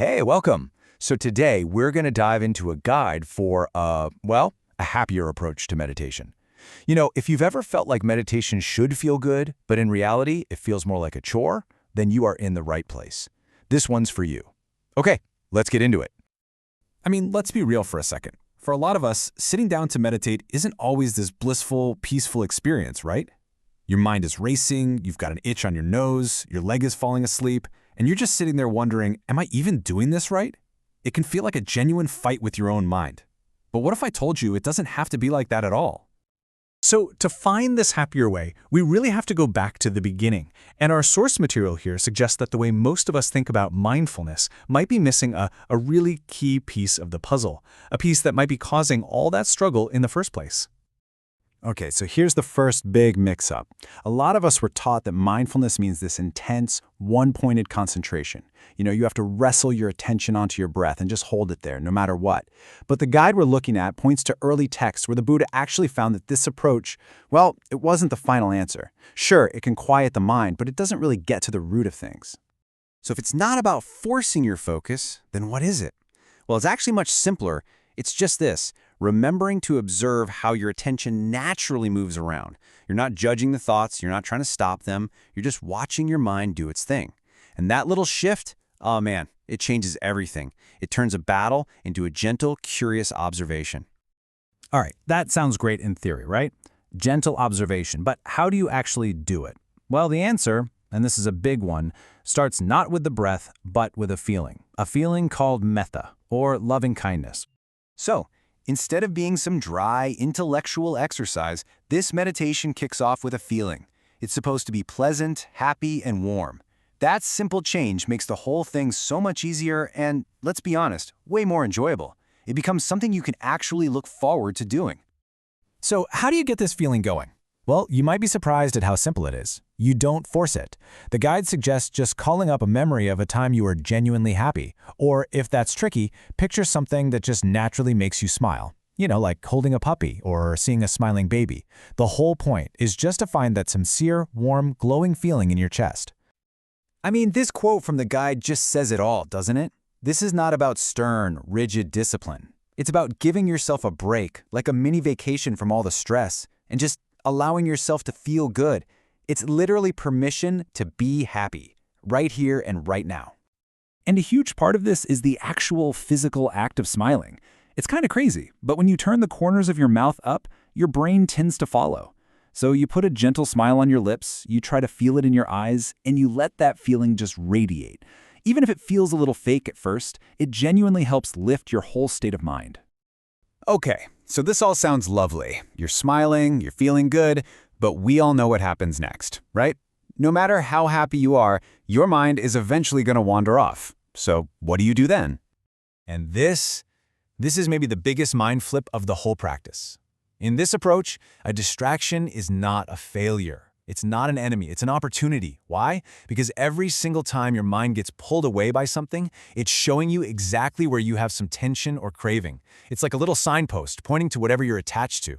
Hey, welcome. So today we're going to dive into a guide for, well, a happier approach to meditation. If you've ever felt like meditation should feel good, but in reality it feels more like a chore, then you are in the right place. This one's for you. Okay, let's get into it. Let's be real for a second. For a lot of us, sitting down to meditate isn't always this blissful, peaceful experience, right? Your mind is racing, you've got an itch on your nose, your leg is falling asleep, and you're just sitting there wondering, am I even doing this right? It can feel like a genuine fight with your own mind. But what if I told you it doesn't have to be like that at all? So to find this happier way, we really have to go back to the beginning. And our source material here suggests that the way most of us think about mindfulness might be missing a really key piece of the puzzle, a piece that might be causing all that struggle in the first place. Okay, so here's the first big mix-up. A lot of us were taught that mindfulness means this intense, one-pointed concentration. You have to wrestle your attention onto your breath and just hold it there, no matter what. But the guide we're looking at points to early texts where the Buddha actually found that this approach, well, it wasn't the final answer. Sure, it can quiet the mind, but it doesn't really get to the root of things. So if it's not about forcing your focus, then what is it? Well, it's actually much simpler. It's just this: remembering to observe how your attention naturally moves around. You're not judging the thoughts, you're not trying to stop them, you're just watching your mind do its thing. And that little shift, oh man, it changes everything. It turns a battle into a gentle, curious observation. All right, that sounds great in theory, right? Gentle observation, but how do you actually do it? Well, the answer, and this is a big one, starts not with the breath, but with a feeling called metta, or loving kindness. So, instead of being some dry, intellectual exercise, this meditation kicks off with a feeling. It's supposed to be pleasant, happy, and warm. That simple change makes the whole thing so much easier and, let's be honest, way more enjoyable. It becomes something you can actually look forward to doing. So how do you get this feeling going? Well, you might be surprised at how simple it is. You don't force it. The guide suggests just calling up a memory of a time you were genuinely happy. Or, if that's tricky, picture something that just naturally makes you smile. Like holding a puppy or seeing a smiling baby. The whole point is just to find that sincere, warm, glowing feeling in your chest. This quote from the guide just says it all, doesn't it? This is not about stern, rigid discipline. It's about giving yourself a break, like a mini vacation from all the stress, and just allowing yourself to feel good. It's literally permission to be happy, right here and right now. And a huge part of this is the actual physical act of smiling. It's kind of crazy, but when you turn the corners of your mouth up, your brain tends to follow. So you put a gentle smile on your lips, you try to feel it in your eyes, and you let that feeling just radiate. Even if it feels a little fake at first, it genuinely helps lift your whole state of mind. Okay, so this all sounds lovely. You're smiling, you're feeling good, but we all know what happens next, right? No matter how happy you are, your mind is eventually going to wander off. So what do you do then? And this is maybe the biggest mind flip of the whole practice. In this approach, a distraction is not a failure. It's not an enemy, it's an opportunity. Why? Because every single time your mind gets pulled away by something, it's showing you exactly where you have some tension or craving. It's like a little signpost pointing to whatever you're attached to.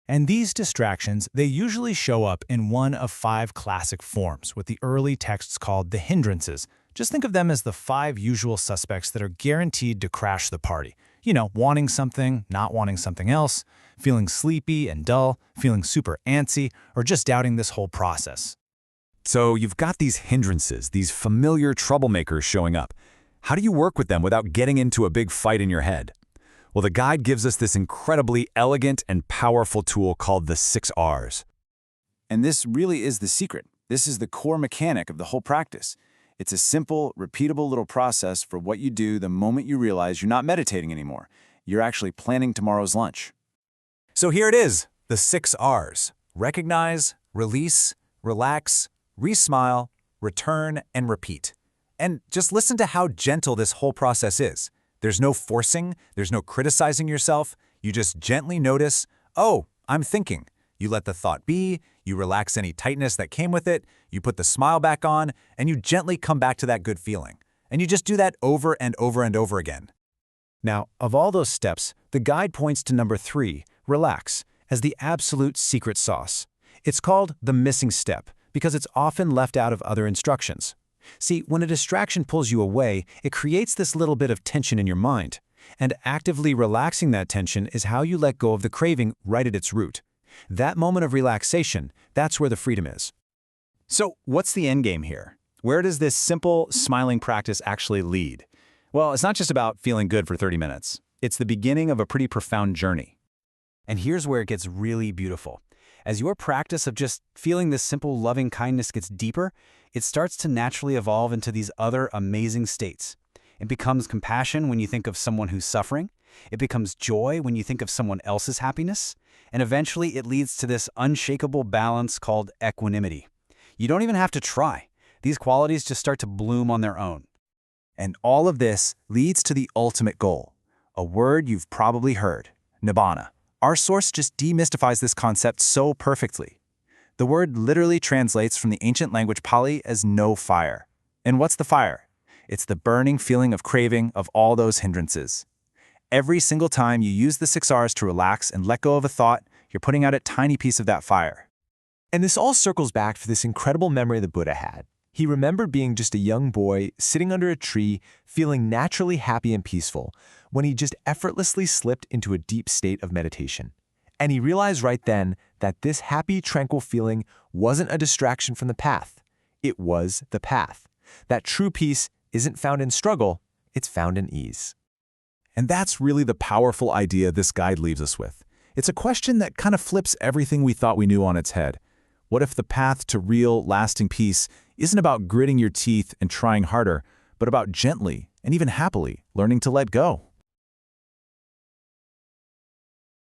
And these distractions, they usually show up in one of 5 classic forms, what the early texts called the hindrances. Just think of them as the 5 usual suspects that are guaranteed to crash the party. Wanting something, not wanting something else, feeling sleepy and dull, feeling super antsy, or just doubting this whole process. So you've got these hindrances, these familiar troublemakers showing up. How do you work with them without getting into a big fight in your head? Well, the guide gives us this incredibly elegant and powerful tool called the 6 R's. And this really is the secret. This is the core mechanic of the whole practice. It's a simple, repeatable little process for what you do the moment you realize you're not meditating anymore. You're actually planning tomorrow's lunch. So here it is, the 6 R's. Recognize, release, relax, re-smile, return, and repeat. And just listen to how gentle this whole process is. There's no forcing, there's no criticizing yourself. You just gently notice, oh, I'm thinking. You let the thought be, you relax any tightness that came with it, you put the smile back on, and you gently come back to that good feeling. And you just do that over and over and over again. Now, of all those steps, the guide points to number 3, relax, as the absolute secret sauce. It's called the missing step because it's often left out of other instructions. See, when a distraction pulls you away, it creates this little bit of tension in your mind. And actively relaxing that tension is how you let go of the craving right at its root. That moment of relaxation, that's where the freedom is. So, what's the end game here? Where does this simple, smiling practice actually lead? Well, it's not just about feeling good for 30 minutes. It's the beginning of a pretty profound journey. And here's where it gets really beautiful. As your practice of just feeling this simple loving kindness gets deeper, it starts to naturally evolve into these other amazing states. It becomes compassion when you think of someone who's suffering. It becomes joy when you think of someone else's happiness. And eventually it leads to this unshakable balance called equanimity. You don't even have to try. These qualities just start to bloom on their own. And all of this leads to the ultimate goal, a word you've probably heard, nibbana. Our source just demystifies this concept so perfectly. The word literally translates from the ancient language Pali as no fire. And what's the fire? It's the burning feeling of craving of all those hindrances. Every single time you use the 6 R's to relax and let go of a thought, you're putting out a tiny piece of that fire. And this all circles back to this incredible memory the Buddha had. He remembered being just a young boy, sitting under a tree, feeling naturally happy and peaceful, when he just effortlessly slipped into a deep state of meditation. And he realized right then that this happy, tranquil feeling wasn't a distraction from the path. It was the path. That true peace isn't found in struggle, it's found in ease. And that's really the powerful idea this guide leaves us with. It's a question that kind of flips everything we thought we knew on its head. What if the path to real, lasting peace isn't about gritting your teeth and trying harder, but about gently and even happily learning to let go?